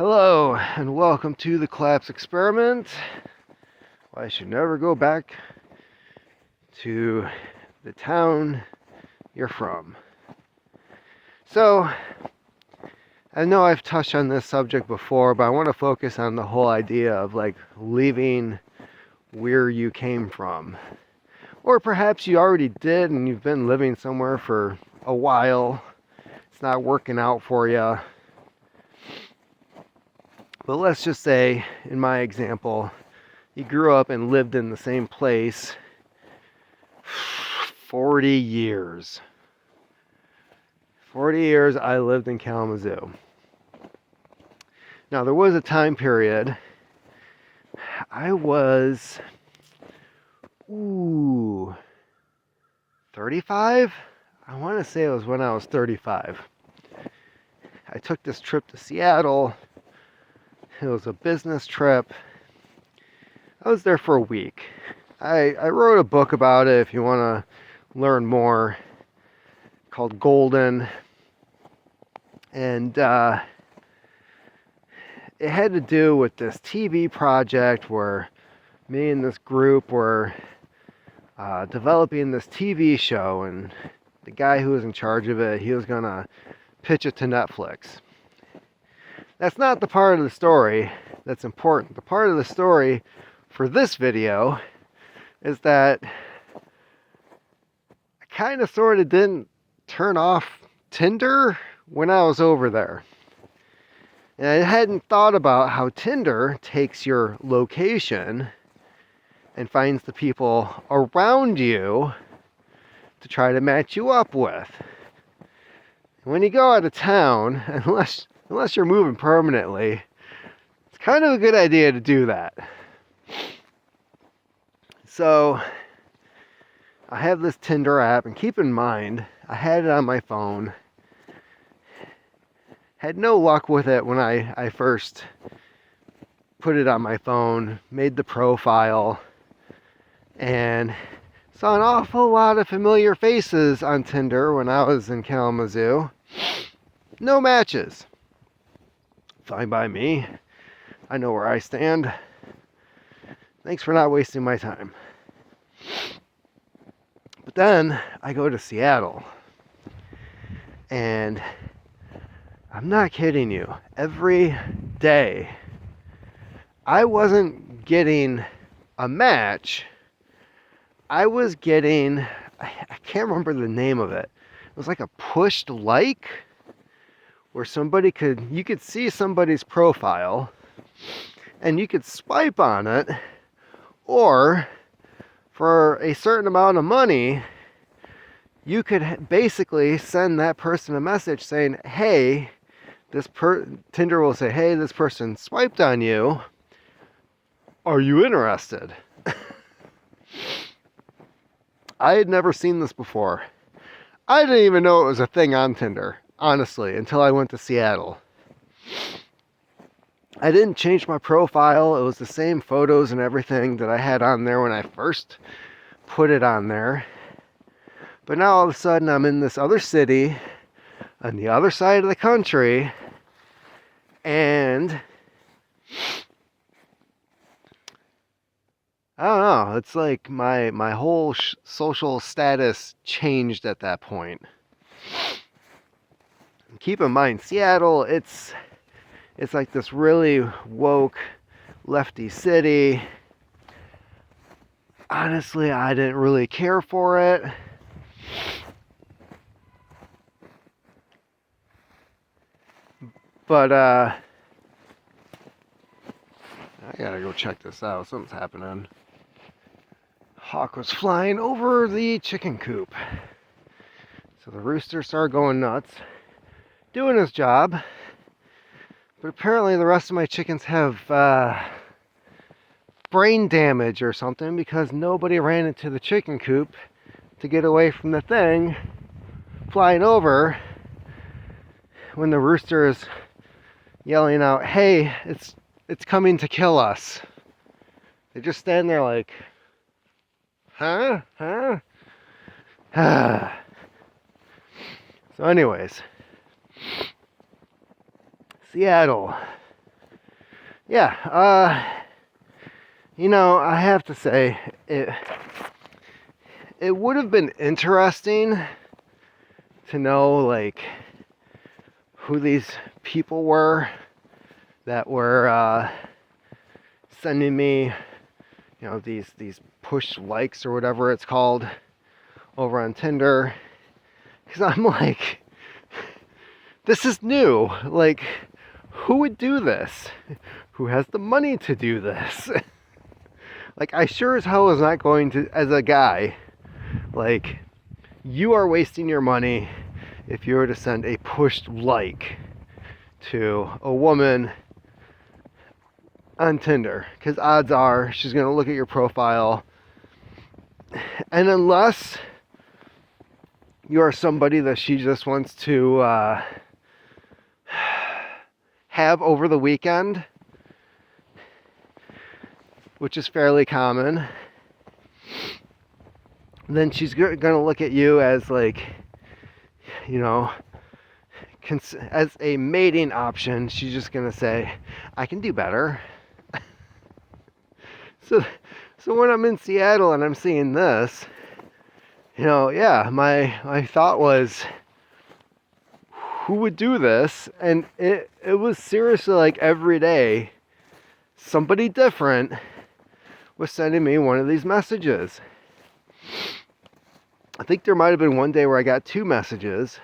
Hello, and welcome to the collapse experiment. Why I should never go back to the town you're from. So, I know I've touched on this subject before, but I want to focus on the whole idea of leaving where you came from. Or perhaps you already did and you've been living somewhere for a while. It's not working out for you. But let's just say, in my example, you grew up and lived in the same place 40 years. 40 years I lived in Kalamazoo. Now, there was a time period I was 35? I want to say it was when I was 35. I took this trip to Seattle. It was a business trip. I was there for a week. I wrote a book about it if you want to learn more, called Golden. And it had to do with this TV project where me and this group were developing this TV show, and the guy who was in charge of it, he was going to pitch it to Netflix. That's not the part of the story that's important. The part of the story for this video is that I kind of sort of didn't turn off Tinder when I was over there. And I hadn't thought about how Tinder takes your location and finds the people around you to try to match you up with. When you go out of town, unless you're moving permanently, it's kind of a good idea to do that. So I have this Tinder app, and keep in mind, I had it on my phone. Had no luck with it when I first put it on my phone, made the profile, and saw an awful lot of familiar faces on Tinder when I was in Kalamazoo. No matches. Fine by me. I know where I stand. Thanks for not wasting my time. But then I go to Seattle, and I'm not kidding you, every day I wasn't getting a match. I was getting, I can't remember the name of it. It was like a pushed like, where you could see somebody's profile and you could swipe on it, or for a certain amount of money, you could basically send that person a message saying, hey, Tinder will say, hey, this person swiped on you. Are you interested? I had never seen this before. I didn't even know it was a thing on Tinder, honestly, until I went to Seattle. I didn't change my profile. It was the same photos and everything that I had on there when I first put it on there. But now all of a sudden I'm in this other city on the other side of the country, and I don't know, it's like my whole social status changed at that point. Keep in mind, Seattle, it's like this really woke lefty city. Honestly, I didn't really care for it. But I gotta go check this out. Something's happening. Hawk was flying over the chicken coop. So the rooster started going nuts, doing his job. But apparently the rest of my chickens have brain damage or something, because nobody ran into the chicken coop to get away from the thing flying over when the rooster is yelling out, hey, it's coming to kill us. They just stand there like, huh? So anyways, Seattle. yeah, I have to say, it would have been interesting to know, like, who these people were that were sending me, these push likes or whatever it's called over on Tinder. Because I'm like, this is new. Like, who would do this? Who has the money to do this? Like, I sure as hell was not going to, as a guy, like, you are wasting your money if you were to send a pushed like to a woman on Tinder. Because odds are she's going to look at your profile. And unless you are somebody that she just wants to have over the weekend, which is fairly common, then she's going to look at you as, like, as a mating option. She's just going to say, I can do better. So when I'm in Seattle and I'm seeing this, my thought was, who would do this? And it was seriously like every day, somebody different was sending me one of these messages. I think there might have been one day where I got 2 messages.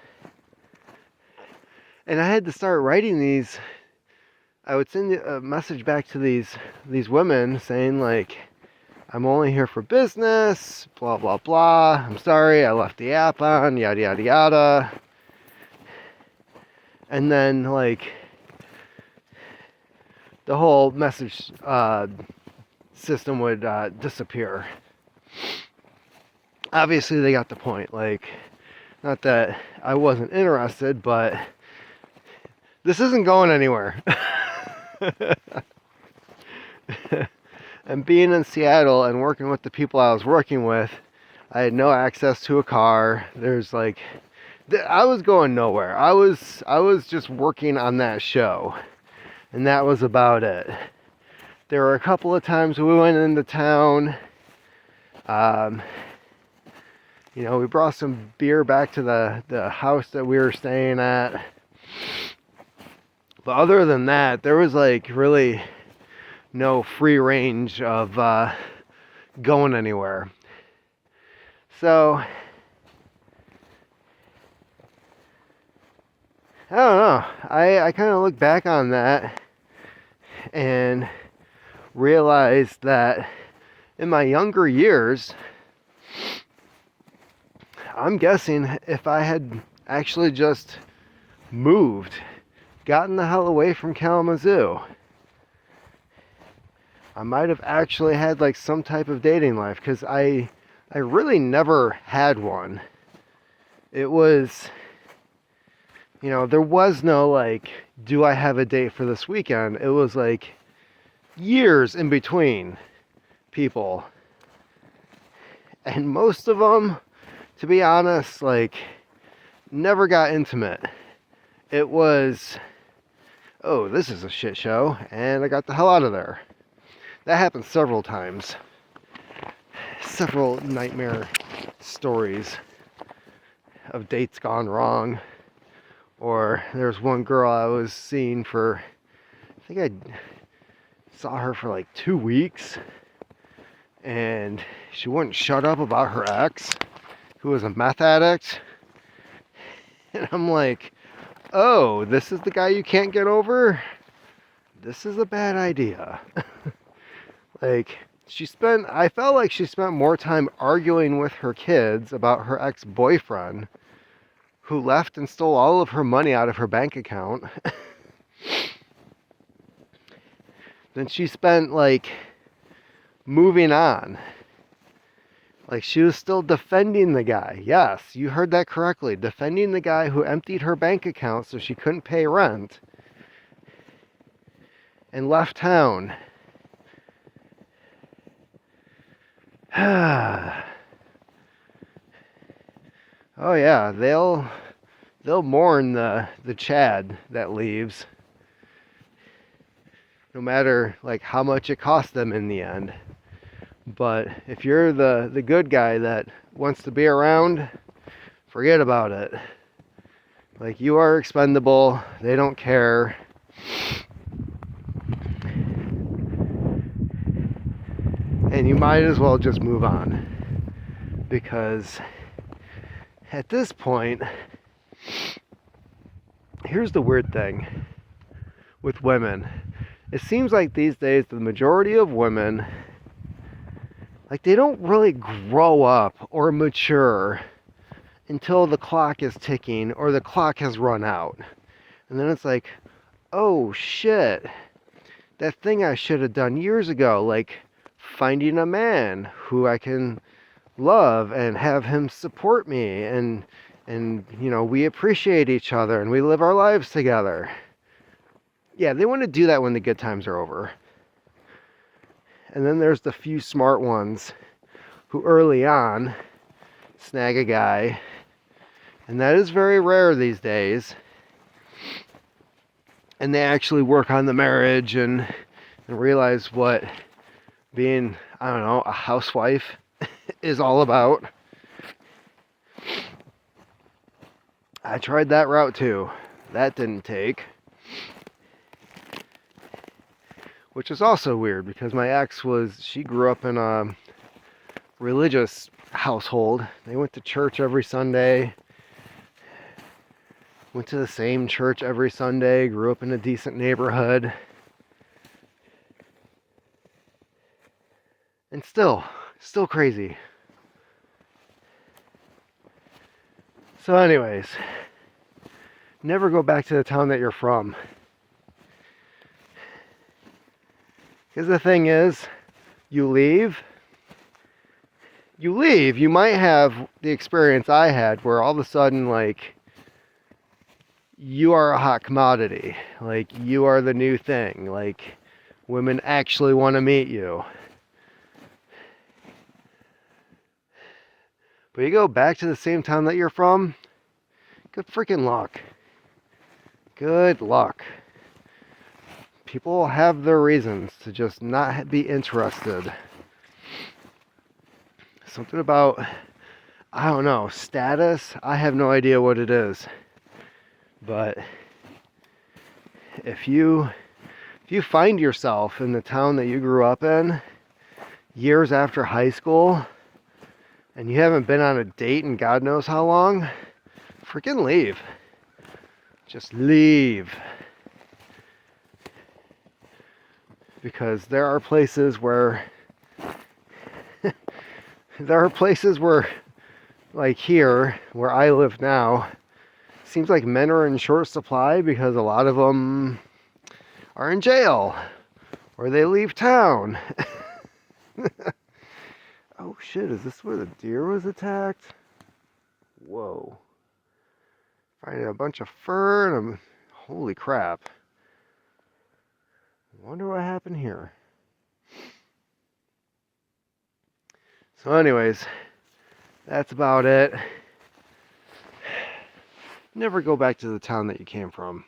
And I had to start writing these. I would send a message back to these women saying, like, I'm only here for business, blah, blah, blah. I'm sorry, I left the app on, yada, yada, yada. And then, like, the whole message system would disappear. Obviously, they got the point. Like, not that I wasn't interested, but this isn't going anywhere. And being in Seattle and working with the people I was working with, I had no access to a car. There's like, I was going nowhere. I was just working on that show, and that was about it. There were a couple of times we went into town. We brought some beer back to the house that we were staying at. But other than that, there was like really no free range of going anywhere. So, I don't know. I kind of look back on that and realized that in my younger years, I'm guessing if I had actually just moved, gotten the hell away from Kalamazoo, I might have actually had like some type of dating life, because I really never had one. It was, there was no like, do I have a date for this weekend? It was like years in between people. And most of them, to be honest, like, never got intimate. It was, oh, this is a shit show, and I got the hell out of there. That happened several times. Several nightmare stories of dates gone wrong. Or there's one girl I was seeing for, I think I saw her for like 2 weeks, and she wouldn't shut up about her ex, who was a meth addict. And I'm like, oh, this is the guy you can't get over? This is a bad idea. Like, I felt like she spent more time arguing with her kids about her ex-boyfriend, who left and stole all of her money out of her bank account, than she spent, like, moving on. Like, she was still defending the guy. Yes, you heard that correctly. Defending the guy who emptied her bank account so she couldn't pay rent and left town. Oh yeah, they'll mourn the Chad that leaves. no matter like how much it costs them in the end. But if you're the good guy that wants to be around, forget about it. Like, you are expendable. They don't care. And you might as well just move on. Because at this point, here's the weird thing with women. It seems like these days the majority of women, like, they don't really grow up or mature until the clock is ticking or the clock has run out. And then it's like, oh shit, that thing I should have done years ago, like finding a man who I can love and have him support me, and you know, we appreciate each other and we live our lives together. Yeah, they want to do that when the good times are over. And then there's the few smart ones who early on snag a guy, and that is very rare these days. And they actually work on the marriage and realize what being, I don't know, a housewife is all about. I tried that route too. That didn't take. Which is also weird because my ex she grew up in a religious household. They went to church every Sunday. Went to the same church every Sunday. Grew up in a decent neighborhood. And still crazy. So anyways, never go back to the town that you're from. Because the thing is, you leave, you might have the experience I had where all of a sudden, like, you are a hot commodity. Like, you are the new thing. Like, women actually want to meet you. But you go back to the same town that you're from, good freaking luck. Good luck. People have their reasons to just not be interested. Something about, I don't know, status. I have no idea what it is. But if you find yourself in the town that you grew up in years after high school and you haven't been on a date in God knows how long, freaking leave. Just leave. Because there are places where like here where I live now, seems like men are in short supply because a lot of them are in jail or they leave town. Oh shit, is this where the deer was attacked? Whoa. Finding a bunch of fur and holy crap. I wonder what happened here. So anyways, that's about it. Never go back to the town that you came from.